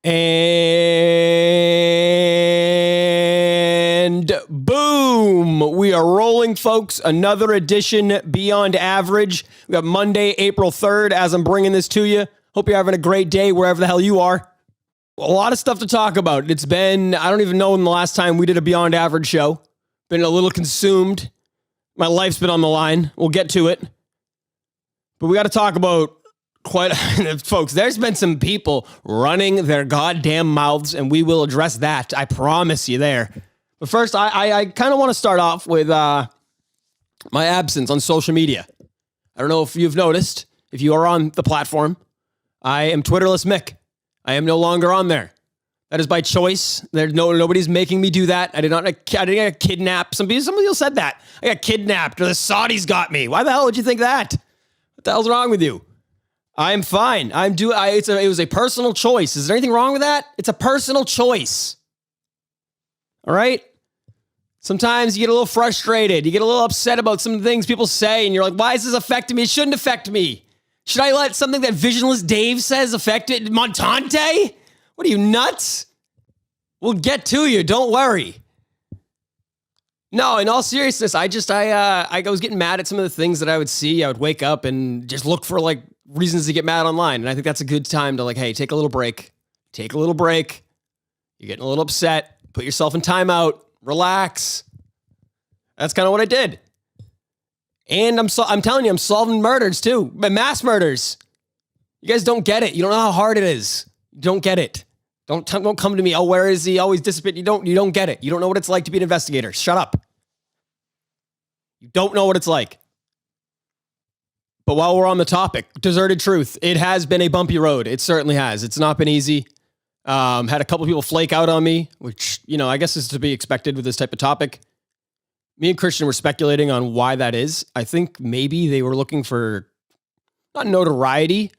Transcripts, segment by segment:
And boom, we are rolling, folks. Another edition Beyond Average. We got Monday, April 3rd, as I'm bringing this to you. Hope you're having a great day wherever the hell you are. A lot of stuff to talk about. It's been, I don't even know when the last time we did a Beyond Average show. Been a little consumed. My life's been on the line. We'll get to it. But we got to talk about folks, there's been some people running their goddamn mouths, and we will address that. I promise you there. But first, I kind of want to start off with my absence on social media. I don't know if you've noticed, if you are on the platform, I am Twitterless Mick. I am no longer on there. That is by choice. Nobody's making me do that. I didn't get kidnapped. Somebody said that. I got kidnapped, or the Saudis got me. Why the hell would you think that? What the hell's wrong with you? I'm fine. It was a personal choice. Is there anything wrong with that? It's a personal choice. All right? Sometimes you get a little frustrated. You get a little upset about some things people say, and you're like, why is this affecting me? It shouldn't affect me. Should I let something that Visionless Dave says affect it? Montante? What are you, nuts? We'll get to you. Don't worry. No, in all seriousness, I was getting mad at some of the things that I would see. I would wake up and just look for reasons to get mad online. And I think that's a good time to hey, take a little break. Take a little break. You're getting a little upset. Put yourself in timeout. Relax. That's kind of what I did. And I'm telling you, I'm solving murders too. Mass murders. You guys don't get it. You don't know how hard it is. You don't get it. Don't come to me. Oh, where is he? Always dissipate. You don't get it. You don't know what it's like to be an investigator. Shut up. You don't know what it's like. But while we're on the topic, Deserted Truth, it has been a bumpy road. It certainly has. It's not been easy. Had a couple people flake out on me, which, I guess is to be expected with this type of topic. Me and Christian were speculating on why that is. I think maybe they were looking for, not notoriety,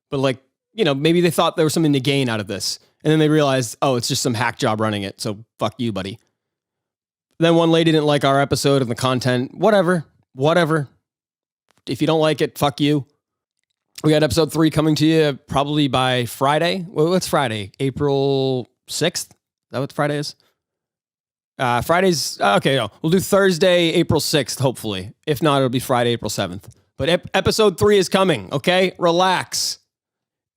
but maybe they thought there was something to gain out of this. And then they realized, oh, it's just some hack job running it. So fuck you, buddy. Then one lady didn't like our episode and the content. Whatever. If you don't like it, fuck you. We got episode 3 coming to you probably by Friday. Well, what's Friday? April 6th? Is that what Friday is? Friday's, okay, no. We'll do Thursday, April 6th, hopefully. If not, it'll be Friday, April 7th. But episode 3 is coming, okay? Relax.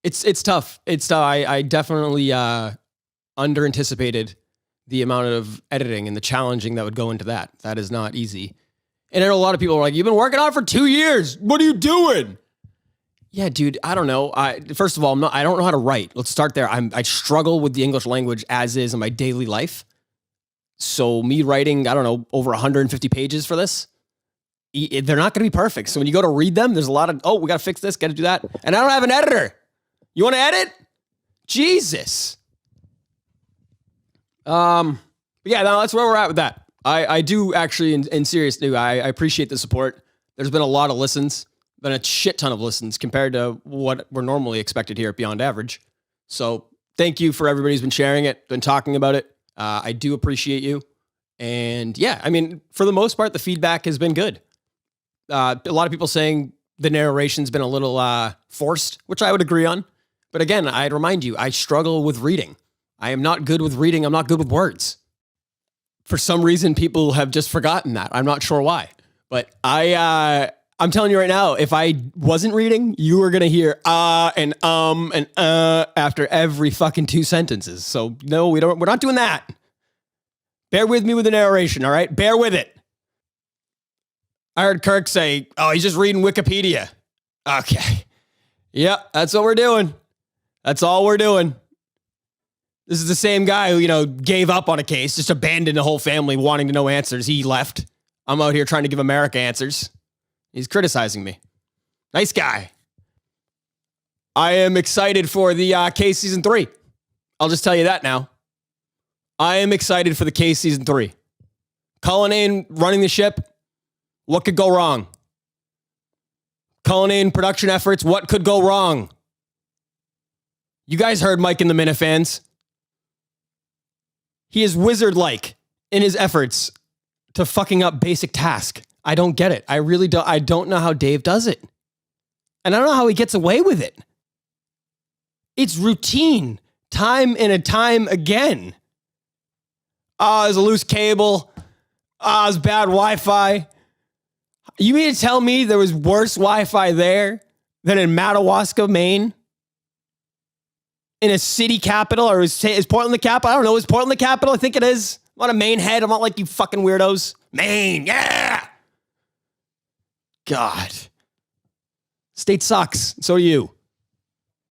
It's tough. It's tough. I definitely under-anticipated the amount of editing and the challenging that would go into that. That is not easy. And I know a lot of people are like, you've been working on it for 2 years. What are you doing? Yeah, dude, I don't know. First of all, I don't know how to write. Let's start there. I struggle with the English language as is in my daily life. So me writing, I don't know, over 150 pages for this, they're not going to be perfect. So when you go to read them, there's a lot of, we got to fix this, got to do that. And I don't have an editor. You want to edit? Jesus. Yeah, no, that's where we're at with that. I do actually, in serious news, I appreciate the support. There's been a lot of listens, been a shit ton of listens compared to what we're normally expected here at Beyond Average. So thank you for everybody who's been sharing it, been talking about it. I do appreciate you. And yeah, I mean, for the most part, the feedback has been good. A lot of people saying the narration's been a little forced, which I would agree on. But again, I'd remind you, I struggle with reading. I am not good with reading. I'm not good with words. For some reason, people have just forgotten that. I'm not sure why. But I'm telling you right now, if I wasn't reading, you were going to hear and after every fucking 2 sentences. So no, we're not doing that. Bear with me with the narration, all right? Bear with it. I heard Kirk say, oh, he's just reading Wikipedia. Okay. Yep, that's what we're doing. That's all we're doing. This is the same guy who, gave up on a case, just abandoned the whole family wanting to know answers. He left. I'm out here trying to give America answers. He's criticizing me. Nice guy. I am excited for the case season 3. I'll just tell you that now. I am excited for the case season 3. Cullinane running the ship. What could go wrong? Cullinane production efforts. What could go wrong? You guys heard Mike and the Minifans. He is wizard-like in his efforts to fucking up basic task. I don't get it. I really don't. I don't know how Dave does it. And I don't know how he gets away with it. It's routine. Time and time again. There's a loose cable. There's bad Wi-Fi. You mean to tell me there was worse Wi-Fi there than in Madawaska, Maine? In a city capital? Or is Portland the capital? I don't know. Is Portland the capital? I think it is. I'm not a Maine head. I'm not like you fucking weirdos. Maine, yeah! God. State sucks. So do you.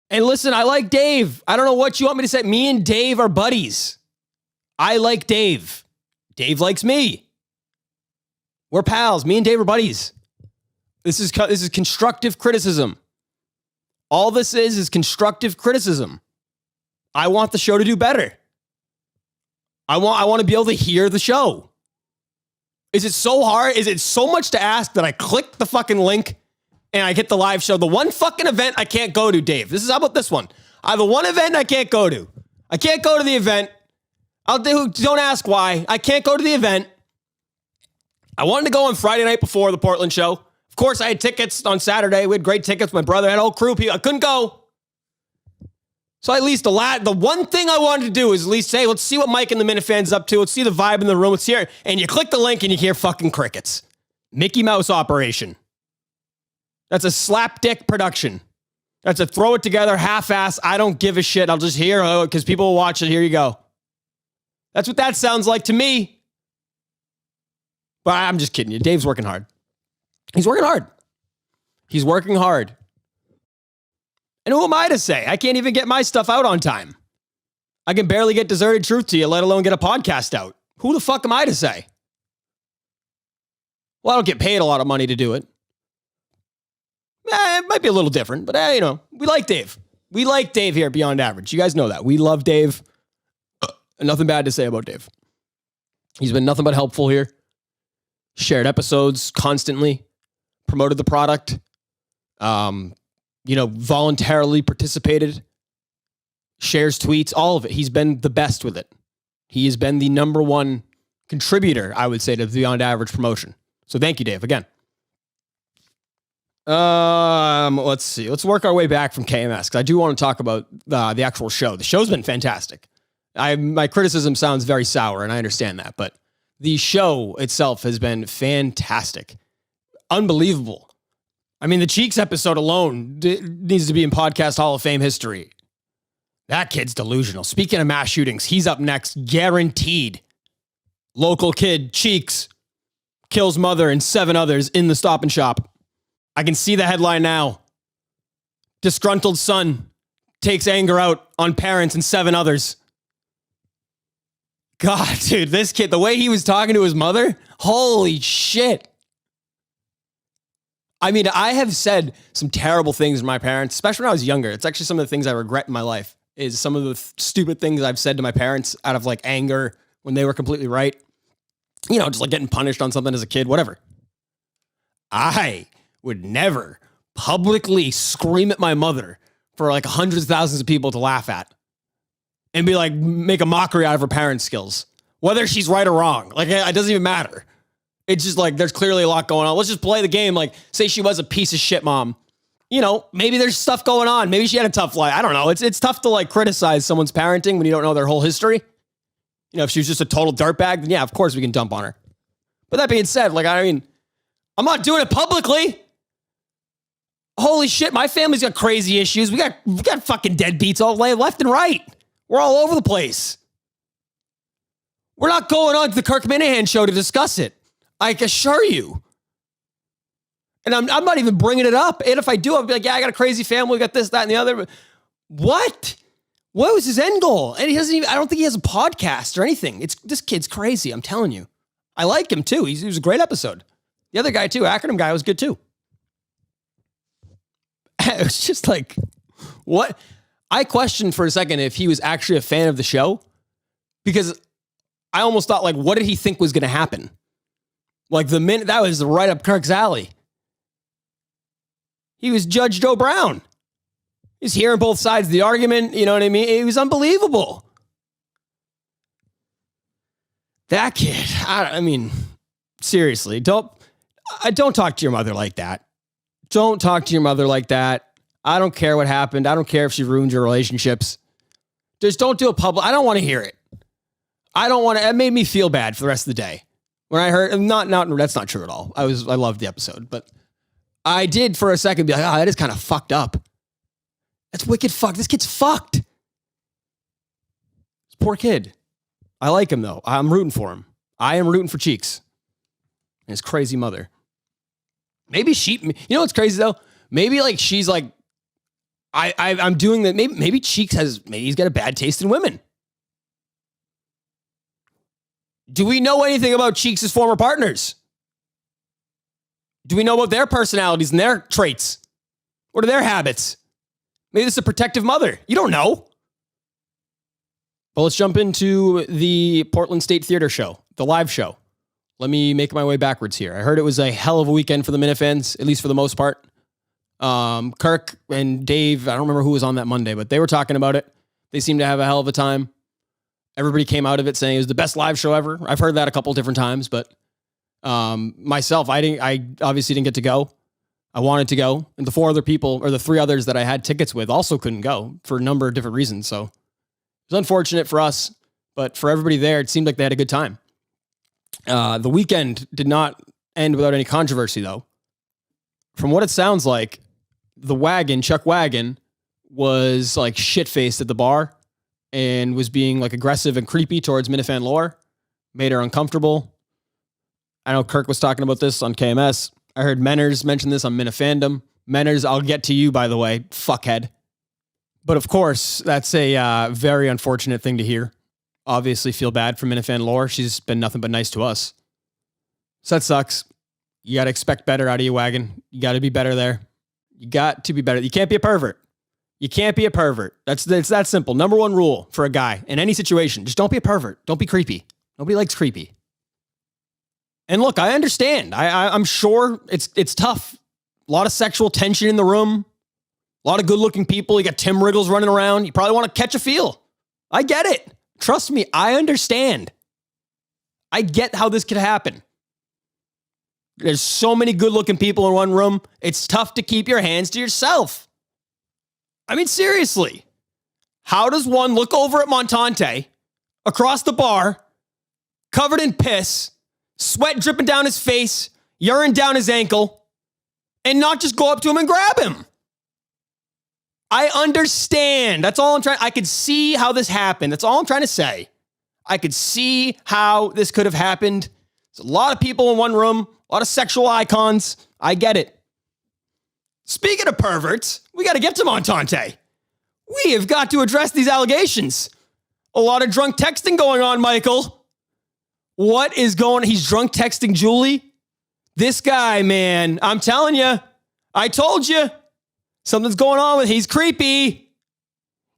And listen, I like Dave. I don't know what you want me to say. Me and Dave are buddies. I like Dave. Dave likes me. We're pals. Me and Dave are buddies. This is constructive criticism. All this is constructive criticism. I want the show to do better. I want to be able to hear the show. Is it so hard? Is it so much to ask that I click the fucking link and I get the live show? The one fucking event I can't go to, Dave. How about this one? I have the one event I can't go to. I can't go to the event. Don't ask why. I can't go to the event. I wanted to go on Friday night before the Portland show. Of course, I had tickets on Saturday. We had great tickets. My brother had a whole crew. I couldn't go. So at least the one thing I wanted to do is at least say, let's see what Mike and the Minifans up to. Let's see the vibe in the room. Let's hear it. And you click the link and you hear fucking crickets. Mickey Mouse operation. That's a slapdick production. That's a throw it together, half-ass. I don't give a shit. I'll just hear it because people will watch it. Here you go. That's what that sounds like to me. But I'm just kidding you. Dave's working hard. He's working hard. He's working hard. And who am I to say? I can't even get my stuff out on time. I can barely get Deserted Truth to you, let alone get a podcast out. Who the fuck am I to say? Well, I don't get paid a lot of money to do it. It might be a little different, but we like Dave. We like Dave here at Beyond Average. You guys know that. We love Dave. Nothing bad to say about Dave. He's been nothing but helpful here. Shared episodes constantly. Promoted the product. Voluntarily participated. Shares tweets, all of it. He's been the best with it. He has been the number one contributor, I would say, to the Beyond Average promotion. So thank you, Dave, again. Let's see. Let's work our way back from KMS because I do want to talk about the actual show. The show's been fantastic. My criticism sounds very sour, and I understand that, but the show itself has been fantastic. Unbelievable. I mean, the Cheeks episode alone needs to be in Podcast Hall of Fame history. That kid's delusional. Speaking of mass shootings, he's up next, guaranteed. Local kid, Cheeks, kills mother and 7 others in the Stop and Shop. I can see the headline now. Disgruntled son takes anger out on parents and 7 others. God, dude, this kid, the way he was talking to his mother, holy shit. I mean, I have said some terrible things to my parents, especially when I was younger. It's actually some of the things I regret in my life is some of the stupid things I've said to my parents out of like anger when they were completely right. Just like getting punished on something as a kid, whatever. I would never publicly scream at my mother for like hundreds of thousands of people to laugh at and be like, make a mockery out of her parents' skills, whether she's right or wrong. Like, it doesn't even matter. It's just like, there's clearly a lot going on. Let's just play the game. Like, say she was a piece of shit mom. Maybe there's stuff going on. Maybe she had a tough life. I don't know. It's tough to like criticize someone's parenting when you don't know their whole history. If she was just a total dirtbag, then yeah, of course we can dump on her. But that being said, I'm not doing it publicly. Holy shit, my family's got crazy issues. We got fucking deadbeats all left and right. We're all over the place. We're not going on to the Kirk Minahan show to discuss it. I can assure you. And I'm not even bringing it up. And if I do, I'll be like, yeah, I got a crazy family. We got this, that, and the other. What? What was his end goal? And I don't think he has a podcast or anything. This kid's crazy. I'm telling you. I like him too. He was a great episode. The other guy too, acronym guy, was good too. It was just like, what? I questioned for a second if he was actually a fan of the show because I almost thought like, what did he think was going to happen? Like the minute that was right up Kirk's alley. He was Judge Joe Brown. He's hearing both sides of the argument. You know what I mean? It was unbelievable. That kid, seriously, don't talk to your mother like that. Don't talk to your mother like that. I don't care what happened. I don't care if she ruined your relationships. Just don't do a public. I don't want to hear it. I don't want to. It made me feel bad for the rest of the day when I heard. Not that's not true at all. I loved the episode, but I did for a second be like, oh, that is kind of fucked up. That's wicked fucked. This kid's fucked. This poor kid. I like him though. I'm rooting for him. I am rooting for Cheeks and his crazy mother. Maybe you know what's crazy though? Maybe like she's like, I'm doing that. Maybe Cheeks he's got a bad taste in women. Do we know anything about Cheeks' former partners? Do we know about their personalities and their traits? What are their habits? Maybe this is a protective mother. You don't know. Well, let's jump into the Portland State Theater show, the live show. Let me make my way backwards here. I heard it was a hell of a weekend for the Minifans, at least for the most part. Kirk and Dave, I don't remember who was on that Monday, but they were talking about it. They seemed to have a hell of a time. Everybody came out of it saying it was the best live show ever. I've heard that a couple different times, but myself, I obviously didn't get to go. I wanted to go, and the the three others that I had tickets with also couldn't go for a number of different reasons. So it was unfortunate for us, but for everybody there, it seemed like they had a good time. The weekend did not end without any controversy, though. From what it sounds like, Chuck Wagon, was like shit-faced at the bar and was being like aggressive and creepy towards Minifan lore, made her uncomfortable. I know Kirk was talking about this on KMS. I heard Menners mention this on Minifandom. Menners, I'll get to you, by the way, fuckhead. But of course, that's a very unfortunate thing to hear. Obviously feel bad for Minifan lore. She's been nothing but nice to us. So that sucks. You got to expect better out of you, Wagon. You got to be better there. You got to be better. You can't be a pervert. You can't be a pervert. It's that simple. Number one rule for a guy in any situation. Just don't be a pervert. Don't be creepy. Nobody likes creepy. And look, I understand. I'm sure it's tough. A lot of sexual tension in the room. A lot of good-looking people. You got Tim Riggles running around. You probably want to catch a feel. I get it. Trust me, I understand. I get how this could happen. There's so many good-looking people in one room. It's tough to keep your hands to yourself. I mean, seriously. How does one look over at Montante across the bar, covered in piss, sweat dripping down his face, urine down his ankle, and not just go up to him and grab him? I understand. That's all I'm trying. I could see how this happened. That's all I'm trying to say. I could see how this could have happened. There's a lot of people in one room, a lot of sexual icons. I get it. Speaking of perverts, we got to get to Montante. We have got to address these allegations. A lot of drunk texting going on, Michael. What is going on? He's drunk texting Julie. This guy, man, I'm telling you, I told you. Something's going on with him. He's creepy.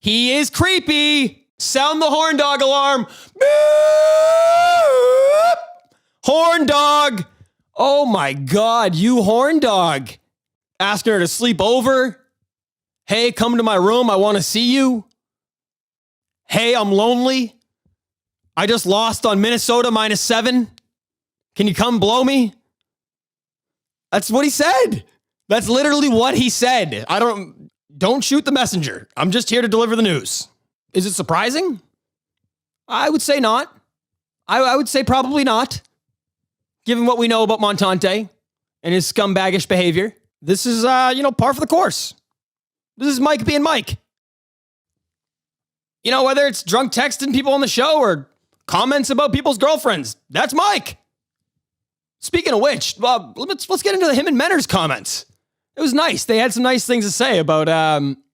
He is creepy. Sound the horn dog alarm. Boop! Horn dog. Oh my God, you horn dog. Asking her to sleep over. Hey, come to my room. I want to see you. Hey, I'm lonely. I just lost on Minnesota -7. Can you come blow me? That's what he said. That's literally what he said. Don't shoot the messenger. I'm just here to deliver the news. Is it surprising? I would say not. I would say probably not. Given what we know about Montante and his scumbaggish behavior. This is, par for the course. This is Mike being Mike. Whether it's drunk texting people on the show or comments about people's girlfriends, that's Mike. Speaking of which, let's get into him and Menner's comments. It was nice. They had some nice things to say about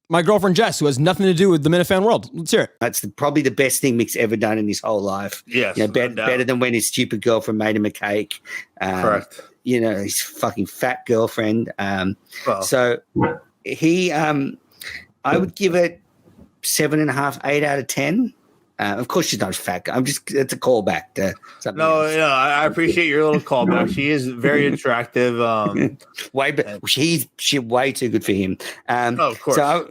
my girlfriend Jess, who has nothing to do with the Minifan world. Let's hear it. That's probably the best thing Mick's ever done in his whole life. Yes, better than when his stupid girlfriend made him a cake. Correct. His fucking fat girlfriend. So he, I would give it 7.5, 8 out of 10. Of course, she's not a fat guy. It's a callback to something. else. I appreciate your little callback. She is very attractive. She's way too good for him. Of course. So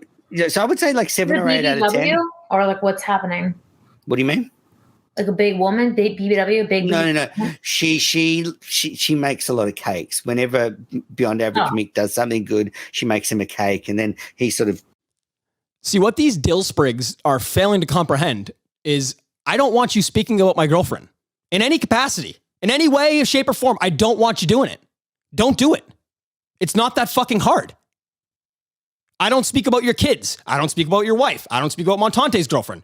I would say like 7 or 8 out of 10. Or like what's happening? What do you mean? Like a big woman, big BBW, big. No. She makes a lot of cakes. Whenever Beyond Average Mick does something good, she makes him a cake, and then he sort of. See, what these dill sprigs are failing to comprehend is I don't want you speaking about my girlfriend in any capacity, in any way, shape, or form. I don't want you doing it. Don't do it. It's not that fucking hard. I don't speak about your kids. I don't speak about your wife. I don't speak about Montante's girlfriend.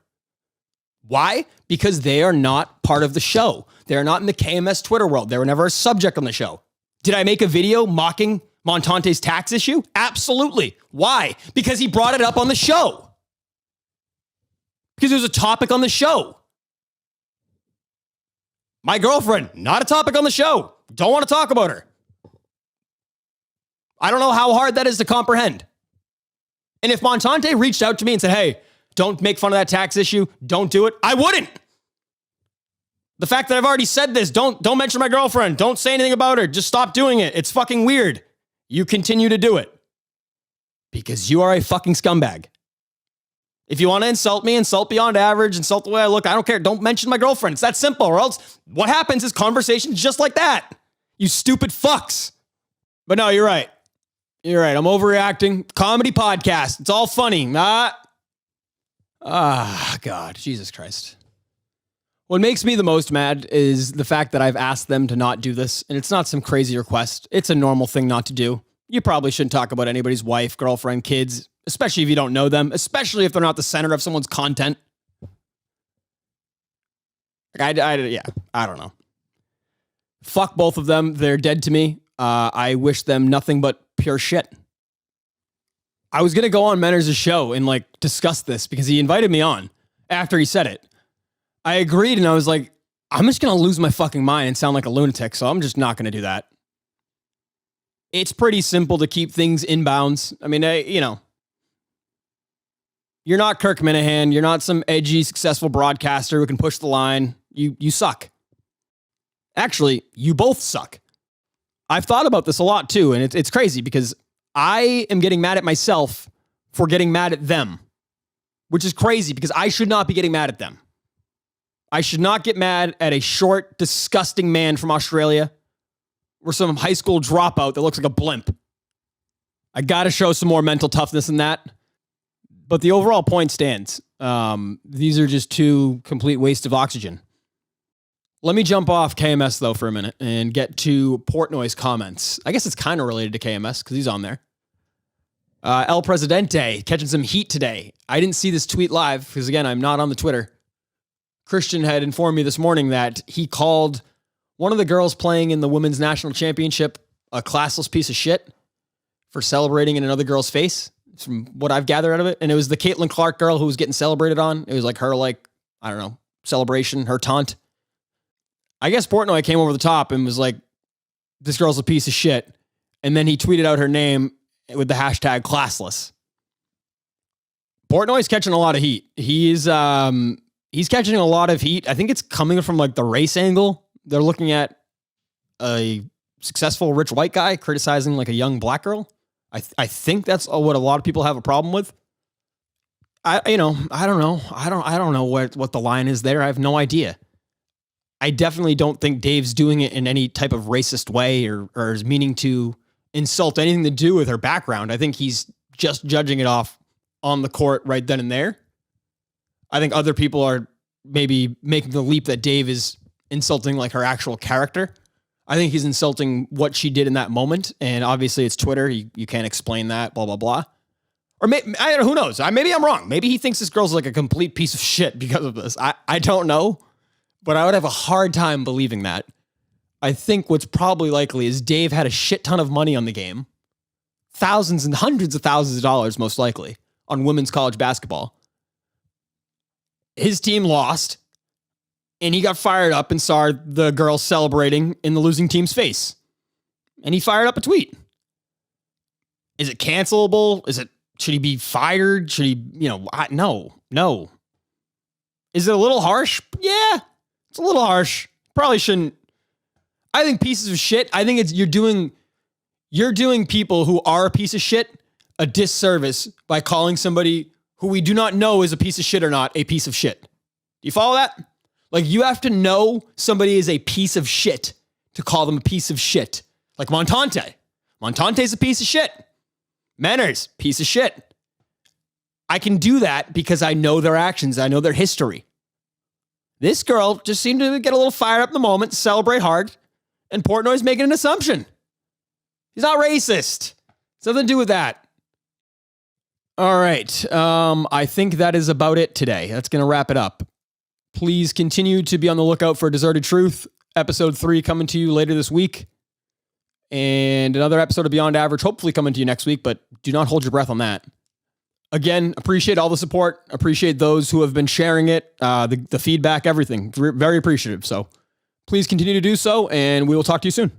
Why? Because they are not part of the show. They are not in the KMS Twitter world. They were never a subject on the show. Did I make a video mocking Montante's tax issue? Absolutely. Why? Because he brought it up on the show. Because it was a topic on the show. My girlfriend, not a topic on the show. Don't want to talk about her. I don't know how hard that is to comprehend. And if Montante reached out to me and said, hey, don't make fun of that tax issue, don't do it, I wouldn't. The fact that I've already said this, don't mention my girlfriend, don't say anything about her, just stop doing it. It's fucking weird. You continue to do it. Because you are a fucking scumbag. If you want to insult me, insult beyond average, insult the way I look, I don't care. Don't mention my girlfriend. It's that simple. Or else what happens is conversations just like that. You stupid fucks. But no, you're right. You're right. I'm overreacting. Comedy podcast. It's all funny. God. Jesus Christ. What makes me the most mad is the fact that I've asked them to not do this. And it's not some crazy request. It's a normal thing not to do. You probably shouldn't talk about anybody's wife, girlfriend, kids, especially if you don't know them, especially if they're not the center of someone's content. I don't know. Fuck both of them. They're dead to me. I wish them nothing but pure shit. I was going to go on Menners' show and like discuss this because he invited me on after he said it. I agreed and I was like, I'm just going to lose my fucking mind and sound like a lunatic. So I'm just not going to do that. It's pretty simple to keep things in bounds. I mean, you're not Kirk Minahan. You're not some edgy, successful broadcaster who can push the line. You suck. Actually, you both suck. I've thought about this a lot too, and it's crazy because I am getting mad at myself for getting mad at them, which is crazy because I should not be getting mad at them. I should not get mad at a short, disgusting man from Australia or some high school dropout that looks like a blimp. I got to show some more mental toughness than that. But the overall point stands. These are just two complete wastes of oxygen. Let me jump off KMS, though, for a minute and get to Portnoy's comments. I guess it's kind of related to KMS because he's on there. El Presidente catching some heat today. I didn't see this tweet live because, again, I'm not on the Twitter. Christian had informed me this morning that he called one of the girls playing in the women's national championship a classless piece of shit for celebrating in another girl's face, from what I've gathered out of it. And it was the Caitlin Clark girl who was getting celebrated on. It was like her, I don't know, celebration, her taunt. I guess Portnoy came over the top and was like, this girl's a piece of shit. And then he tweeted out her name with the hashtag classless. Portnoy's catching a lot of heat. He's catching a lot of heat. I think it's coming from like the race angle. They're looking at a successful rich white guy criticizing like a young black girl. I think that's what a lot of people have a problem with. I don't know. I don't know what the line is there. I have no idea. I definitely don't think Dave's doing it in any type of racist way or is meaning to insult anything to do with her background. I think he's just judging it off on the court right then and there. I think other people are maybe making the leap that Dave is insulting like her actual character. I think he's insulting what she did in that moment. And obviously it's Twitter. You can't explain that, blah, blah, blah. Or maybe, I don't know, who knows? Maybe I'm wrong. Maybe he thinks this girl's like a complete piece of shit because of this. I don't know, but I would have a hard time believing that. I think what's probably likely is Dave had a shit ton of money on the game. Thousands and hundreds of thousands of dollars, most likely, on women's college basketball. His team lost, and he got fired up and saw the girl celebrating in the losing team's face. And he fired up a tweet. Is it cancelable? Should he be fired? Should he, no. Is it a little harsh? Yeah, it's a little harsh. Probably shouldn't. I think pieces of shit, I think you're doing people who are a piece of shit a disservice by calling somebody who we do not know is a piece of shit or not a piece of shit. Do you follow that? Like, you have to know somebody is a piece of shit to call them a piece of shit. Like Montante. Montante's a piece of shit. Menners, piece of shit. I can do that because I know their actions. I know their history. This girl just seemed to get a little fired up in the moment, celebrate hard, and Portnoy's making an assumption. He's not racist. It's nothing to do with that. All right. I think that is about it today. That's going to wrap it up. Please continue to be on the lookout for Deserted Truth, episode 3 coming to you later this week. And another episode of Beyond Average, hopefully coming to you next week, but do not hold your breath on that. Again, appreciate all the support. Appreciate those who have been sharing it, the feedback, everything. Very appreciative. So please continue to do so, and we will talk to you soon.